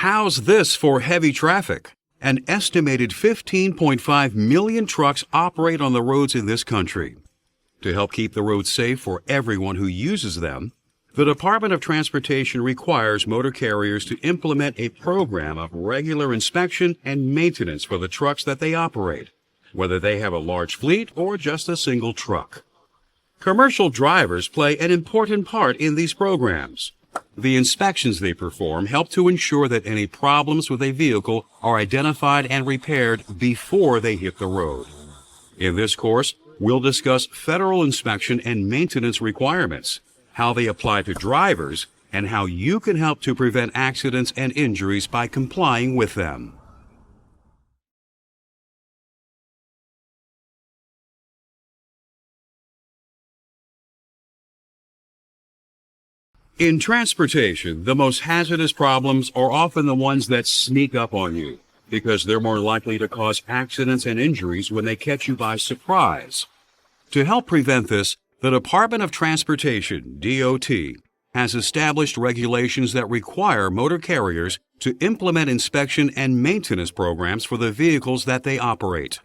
How's this for heavy traffic? An estimated 15.5 million trucks operate on the roads in this country. To help keep the roads safe for everyone who uses them, the Department of Transportation requires motor carriers to implement a program of regular inspection and maintenance for the trucks that they operate, whether they have a large fleet or just a single truck. Commercial drivers play an important part in these programs. The inspections they perform help to ensure that any problems with a vehicle are identified and repaired before they hit the road. In this course, we'll discuss federal inspection and maintenance requirements, how they apply to drivers, and how you can help to prevent accidents and injuries by complying with them. In transportation, the most hazardous problems are often the ones that sneak up on you, because they're more likely to cause accidents and injuries when they catch you by surprise. To help prevent this, the Department of Transportation, DOT, has established regulations that require motor carriers to implement inspection and maintenance programs for the vehicles that they operate.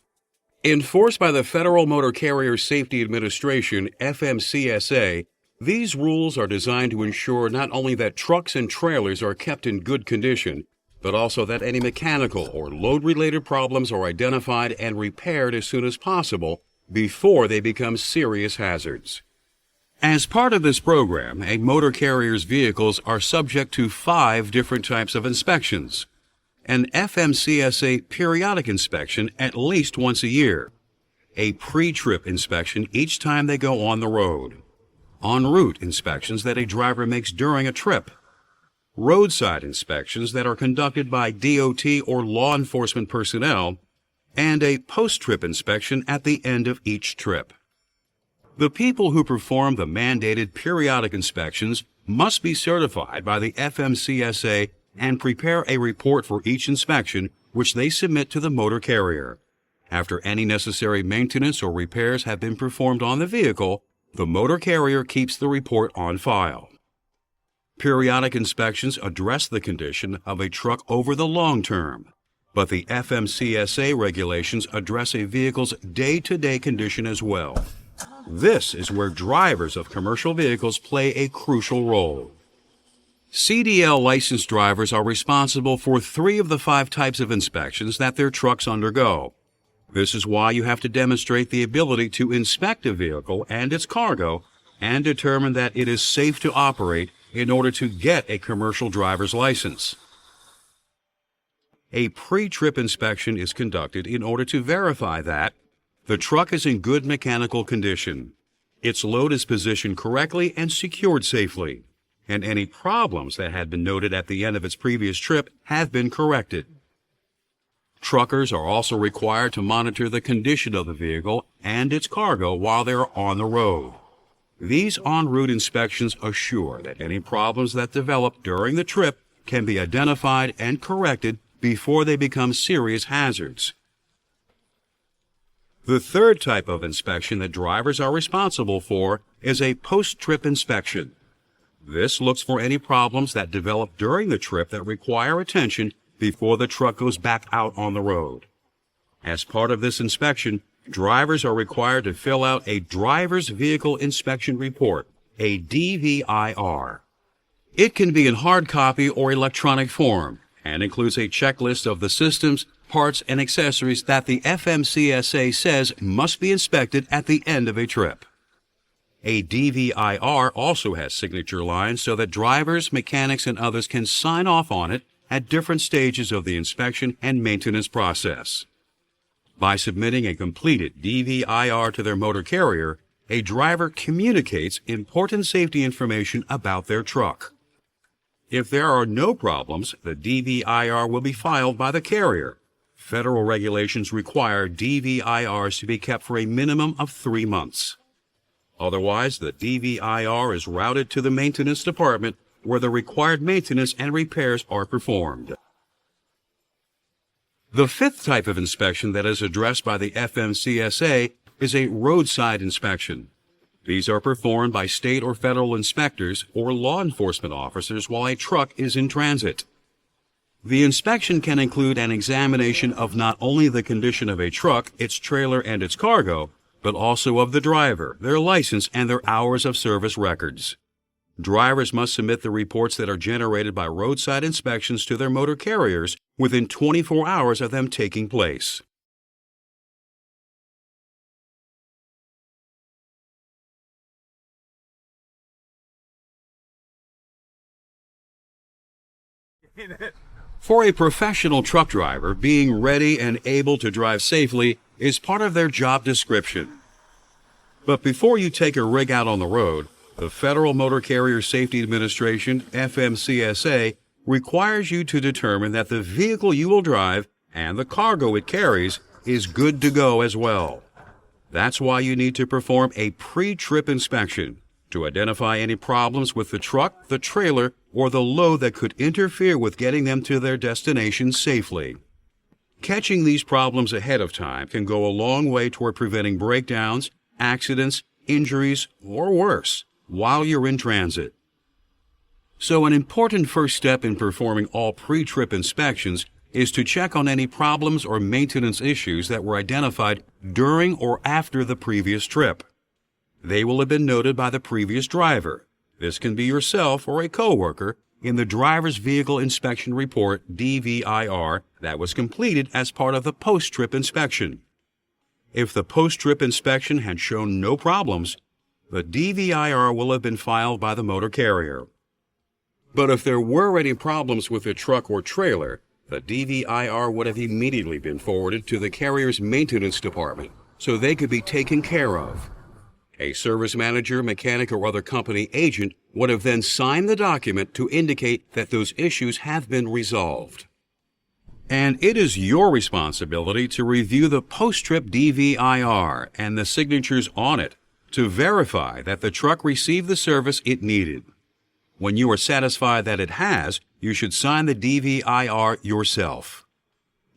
Enforced by the Federal Motor Carrier Safety Administration, FMCSA, these rules are designed to ensure not only that trucks and trailers are kept in good condition, but also that any mechanical or load-related problems are identified and repaired as soon as possible before they become serious hazards. As part of this program, a motor carrier's vehicles are subject to 5 different types of inspections. An FMCSA periodic inspection at least once a year, a pre-trip inspection each time they go on the road, en route inspections that a driver makes during a trip, roadside inspections that are conducted by DOT or law enforcement personnel, and a post-trip inspection at the end of each trip. The people who perform the mandated periodic inspections must be certified by the FMCSA and prepare a report for each inspection, which they submit to the motor carrier. After any necessary maintenance or repairs have been performed on the vehicle, the motor carrier keeps the report on file. Periodic inspections address the condition of a truck over the long term, but the FMCSA regulations address a vehicle's day-to-day condition as well. This is where drivers of commercial vehicles play a crucial role. CDL licensed drivers are responsible for 3 of the 5 types of inspections that their trucks undergo. This is why you have to demonstrate the ability to inspect a vehicle and its cargo and determine that it is safe to operate in order to get a commercial driver's license. A pre-trip inspection is conducted in order to verify that the truck is in good mechanical condition, its load is positioned correctly and secured safely, and any problems that had been noted at the end of its previous trip have been corrected. Truckers are also required to monitor the condition of the vehicle and its cargo while they are on the road. These en route inspections assure that any problems that develop during the trip can be identified and corrected before they become serious hazards. The third type of inspection that drivers are responsible for is a post-trip inspection. This looks for any problems that develop during the trip that require attention before the truck goes back out on the road. As part of this inspection, drivers are required to fill out a Driver's Vehicle Inspection Report, a DVIR. It can be in hard copy or electronic form and includes a checklist of the systems, parts, and accessories that the FMCSA says must be inspected at the end of a trip. A DVIR also has signature lines so that drivers, mechanics, and others can sign off on it at different stages of the inspection and maintenance process. By submitting a completed DVIR to their motor carrier, a driver communicates important safety information about their truck. If there are no problems, the DVIR will be filed by the carrier. Federal regulations require DVIRs to be kept for a minimum of 3 months. Otherwise, the DVIR is routed to the maintenance department where the required maintenance and repairs are performed. The 5th type of inspection that is addressed by the FMCSA is a roadside inspection. These are performed by state or federal inspectors or law enforcement officers while a truck is in transit. The inspection can include an examination of not only the condition of a truck, its trailer, and its cargo, but also of the driver, their license, and their hours of service records. Drivers must submit the reports that are generated by roadside inspections to their motor carriers within 24 hours of them taking place. For a professional truck driver, being ready and able to drive safely is part of their job description. But before you take a rig out on the road, the Federal Motor Carrier Safety Administration, FMCSA, requires you to determine that the vehicle you will drive and the cargo it carries is good to go as well. That's why you need to perform a pre-trip inspection to identify any problems with the truck, the trailer, or the load that could interfere with getting them to their destination safely. Catching these problems ahead of time can go a long way toward preventing breakdowns, accidents, injuries, or worse, while you're in transit. So an important first step in performing all pre-trip inspections is to check on any problems or maintenance issues that were identified during or after the previous trip. They will have been noted by the previous driver. This can be yourself or a coworker in the Driver's Vehicle Inspection Report, DVIR, that was completed as part of the post-trip inspection. If the post-trip inspection had shown no problems, the DVIR will have been filed by the motor carrier. But if there were any problems with the truck or trailer, the DVIR would have immediately been forwarded to the carrier's maintenance department so they could be taken care of. A service manager, mechanic, or other company agent would have then signed the document to indicate that those issues have been resolved. And it is your responsibility to review the post-trip DVIR and the signatures on it to verify that the truck received the service it needed. When you are satisfied that it has, you should sign the DVIR yourself.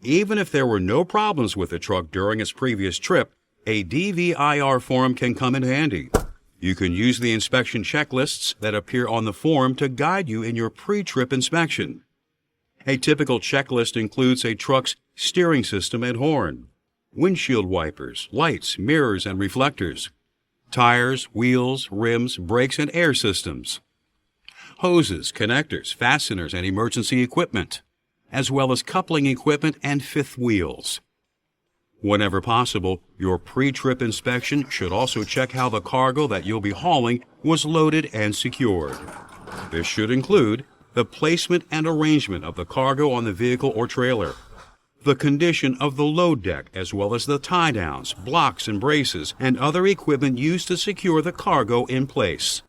Even if there were no problems with the truck during its previous trip, a DVIR form can come in handy. You can use the inspection checklists that appear on the form to guide you in your pre-trip inspection. A typical checklist includes a truck's steering system and horn, windshield wipers, lights, mirrors, and reflectors, tires, wheels, rims, brakes, and air systems, hoses, connectors, fasteners, and emergency equipment, as well as coupling equipment and fifth wheels. Whenever possible, your pre-trip inspection should also check how the cargo that you'll be hauling was loaded and secured. This should include the placement and arrangement of the cargo on the vehicle or trailer, the condition of the load deck as well as the tie-downs, blocks and braces, and other equipment used to secure the cargo in place,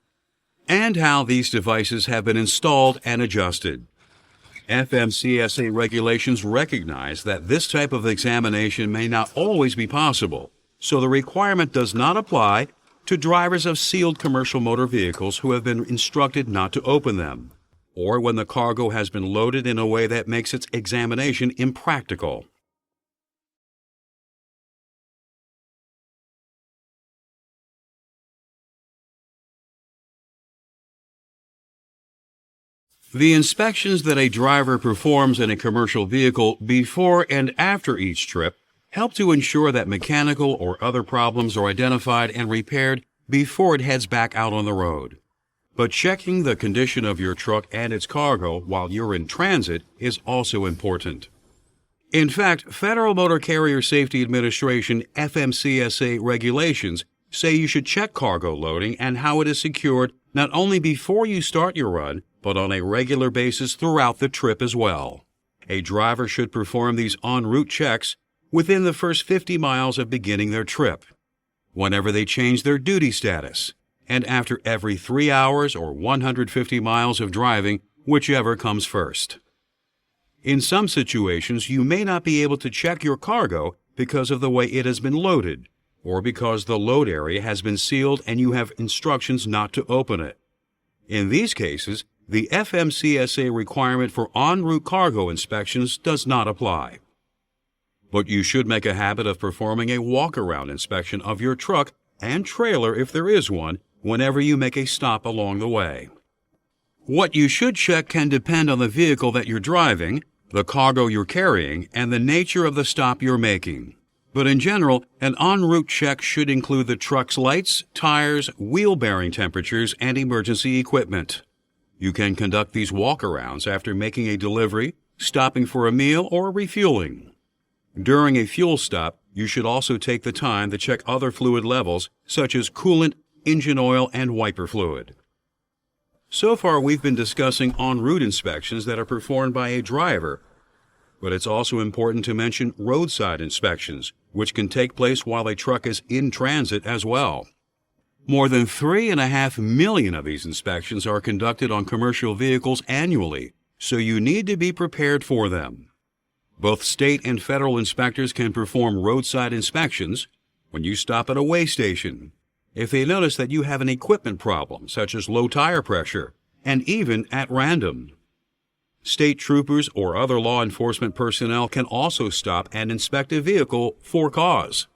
and how these devices have been installed and adjusted. FMCSA regulations recognize that this type of examination may not always be possible, so the requirement does not apply to drivers of sealed commercial motor vehicles who have been instructed not to open them, or when the cargo has been loaded in a way that makes its examination impractical. The inspections that a driver performs in a commercial vehicle before and after each trip help to ensure that mechanical or other problems are identified and repaired before it heads back out on the road. But checking the condition of your truck and its cargo while you're in transit is also important. In fact, Federal Motor Carrier Safety Administration FMCSA regulations say you should check cargo loading and how it is secured not only before you start your run, but on a regular basis throughout the trip as well. A driver should perform these en route checks within the first 50 miles of beginning their trip, whenever they change their duty status, and after every 3 hours or 150 miles of driving, whichever comes first. In some situations, you may not be able to check your cargo because of the way it has been loaded, or because the load area has been sealed and you have instructions not to open it. In these cases, the FMCSA requirement for en route cargo inspections does not apply. But you should make a habit of performing a walk-around inspection of your truck and trailer if there is one, whenever you make a stop along the way. What you should check can depend on the vehicle that you're driving, the cargo you're carrying, and the nature of the stop you're making. But in general, an en route check should include the truck's lights, tires, wheel bearing temperatures, and emergency equipment. You can conduct these walkarounds after making a delivery, stopping for a meal, or refueling. During a fuel stop, you should also take the time to check other fluid levels, such as coolant, engine oil, and wiper fluid. So far, we've been discussing en route inspections that are performed by a driver, but it's also important to mention roadside inspections, which can take place while a truck is in transit as well. More than 3.5 million of these inspections are conducted on commercial vehicles annually, so you need to be prepared for them. Both state and federal inspectors can perform roadside inspections when you stop at a weigh station, if they notice that you have an equipment problem, such as low tire pressure, and even at random. State troopers or other law enforcement personnel can also stop and inspect a vehicle for cause.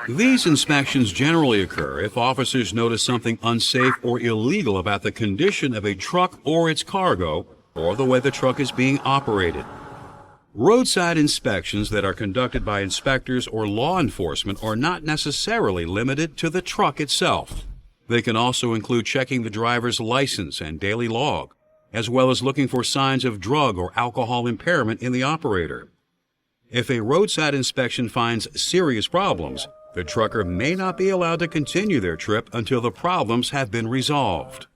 These inspections generally occur if officers notice something unsafe or illegal about the condition of a truck or its cargo, or the way the truck is being operated. Roadside inspections that are conducted by inspectors or law enforcement are not necessarily limited to the truck itself. They can also include checking the driver's license and daily log, as well as looking for signs of drug or alcohol impairment in the operator. If a roadside inspection finds serious problems, the trucker may not be allowed to continue their trip until the problems have been resolved.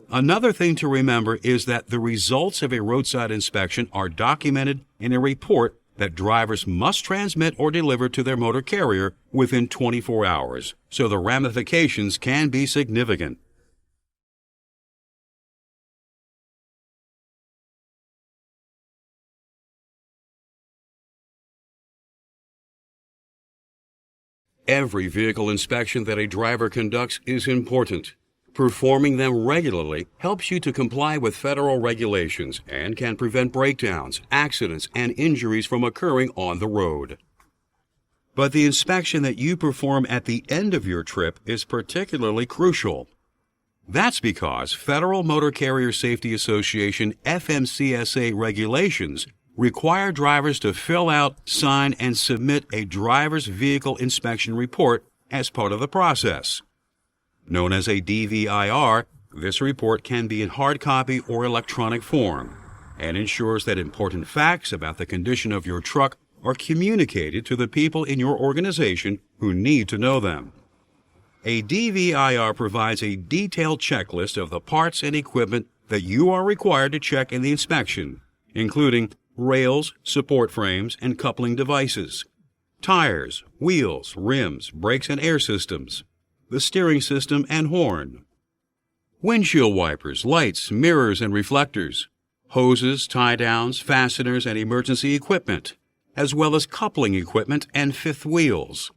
Another thing to remember is that the results of a roadside inspection are documented in a report that drivers must transmit or deliver to their motor carrier within 24 hours, so the ramifications can be significant. Every vehicle inspection that a driver conducts is important. Performing them regularly helps you to comply with federal regulations and can prevent breakdowns, accidents, and injuries from occurring on the road. But the inspection that you perform at the end of your trip is particularly crucial. That's because Federal Motor Carrier Safety Association FMCSA regulations require drivers to fill out, sign, and submit a driver's vehicle inspection report as part of the process. Known as a DVIR, this report can be in hard copy or electronic form and ensures that important facts about the condition of your truck are communicated to the people in your organization who need to know them. A DVIR provides a detailed checklist of the parts and equipment that you are required to check in the inspection, including rails, support frames, and coupling devices, tires, wheels, rims, brakes and air systems, the steering system and horn, windshield wipers, lights, mirrors and reflectors, hoses, tie-downs, fasteners, and emergency equipment, as well as coupling equipment and fifth wheels.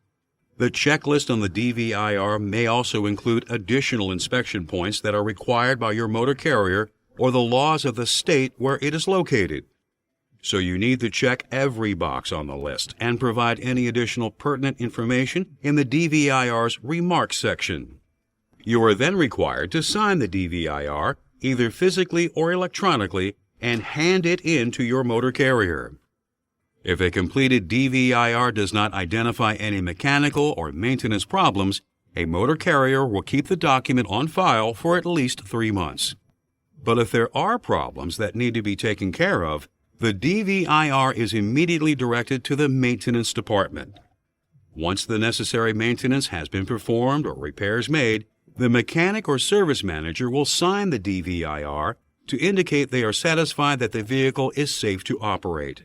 The checklist on the DVIR may also include additional inspection points that are required by your motor carrier or the laws of the state where it is located. So you need to check every box on the list and provide any additional pertinent information in the DVIR's remarks section. You are then required to sign the DVIR either physically or electronically and hand it in to your motor carrier. If a completed DVIR does not identify any mechanical or maintenance problems, a motor carrier will keep the document on file for at least 3 months. But if there are problems that need to be taken care of, the DVIR is immediately directed to the maintenance department. Once the necessary maintenance has been performed or repairs made, the mechanic or service manager will sign the DVIR to indicate they are satisfied that the vehicle is safe to operate.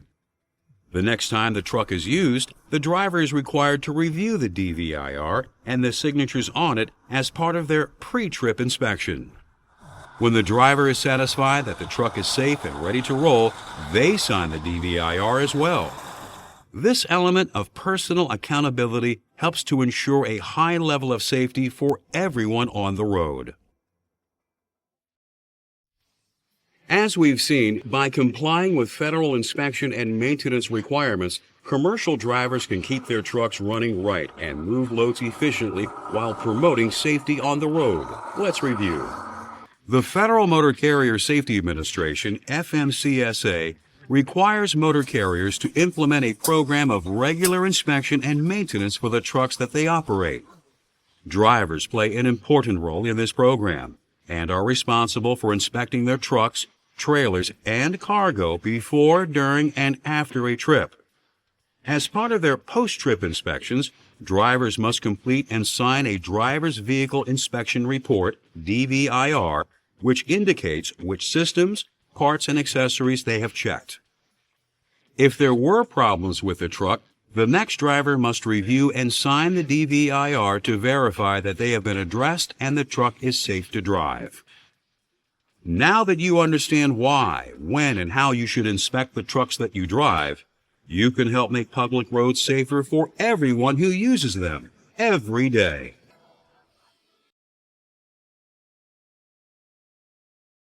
The next time the truck is used, the driver is required to review the DVIR and the signatures on it as part of their pre-trip inspection. When the driver is satisfied that the truck is safe and ready to roll, they sign the DVIR as well. This element of personal accountability helps to ensure a high level of safety for everyone on the road. As we've seen, by complying with federal inspection and maintenance requirements, commercial drivers can keep their trucks running right and move loads efficiently while promoting safety on the road. Let's review. The Federal Motor Carrier Safety Administration, FMCSA, requires motor carriers to implement a program of regular inspection and maintenance for the trucks that they operate. Drivers play an important role in this program and are responsible for inspecting their trucks, trailers, and cargo before, during, and after a trip. As part of their post-trip inspections, drivers must complete and sign a Driver's Vehicle Inspection Report, DVIR, which indicates which systems, parts, and accessories they have checked. If there were problems with the truck, the next driver must review and sign the DVIR to verify that they have been addressed and the truck is safe to drive. Now that you understand why, when, and how you should inspect the trucks that you drive, you can help make public roads safer for everyone who uses them every day.